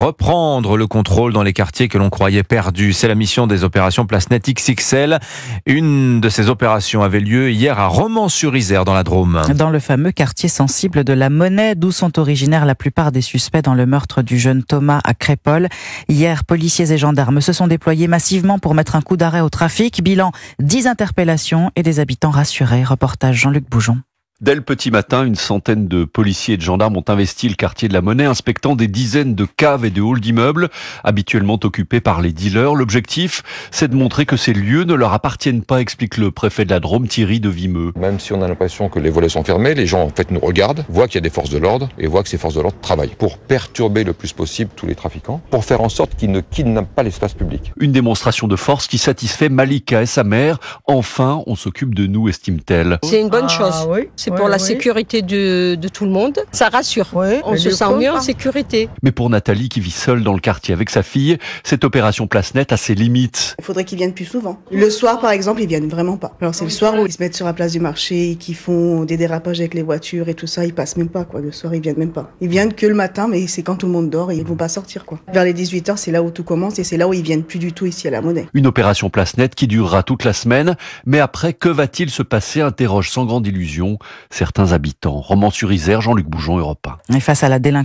Reprendre le contrôle dans les quartiers que l'on croyait perdus. C'est la mission des opérations PlaceNet XXL. Une de ces opérations avait lieu hier à Romans-sur-Isère dans la Drôme. Dans le fameux quartier sensible de la Monnaie, d'où sont originaires la plupart des suspects dans le meurtre du jeune Thomas à Crépol. Hier, policiers et gendarmes se sont déployés massivement pour mettre un coup d'arrêt au trafic. Bilan, 10 interpellations et des habitants rassurés. Reportage Jean-Luc Boujon. Dès le petit matin, une centaine de policiers et de gendarmes ont investi le quartier de la Monnaie, inspectant des dizaines de caves et de halls d'immeubles, habituellement occupés par les dealers. L'objectif, c'est de montrer que ces lieux ne leur appartiennent pas, explique le préfet de la Drôme, Thierry de Vimeux. Même si on a l'impression que les volets sont fermés, les gens en fait nous regardent, voient qu'il y a des forces de l'ordre et voient que ces forces de l'ordre travaillent pour perturber le plus possible tous les trafiquants, pour faire en sorte qu'ils ne kidnappent pas l'espace public. Une démonstration de force qui satisfait Malika et sa mère. Enfin, on s'occupe de nous, estime-t-elle. C'est une bonne chose. Oui. C'est pour la sécurité de tout le monde. Ça rassure. On se sent mieux en sécurité. Mais pour Nathalie, qui vit seule dans le quartier avec sa fille, cette opération PlaceNet a ses limites. Il faudrait qu'ils viennent plus souvent. Le soir, par exemple, ils viennent vraiment pas. Alors c'est le soir où ils se mettent sur la place du marché, qui font des dérapages avec les voitures et tout ça. Ils passent même pas, quoi. Le soir, ils viennent même pas. Ils viennent que le matin, mais c'est quand tout le monde dort et ils vont pas sortir, quoi. Vers les 18h, c'est là où tout commence et c'est là où ils viennent plus du tout ici à la Monnaie. Une opération PlaceNet qui durera toute la semaine. Mais après, que va-t-il se passer? Interroge sans grande illusion certains habitants. Romans-sur-Isère, Jean-Luc Boujon, Europe 1. Et face à la délinquance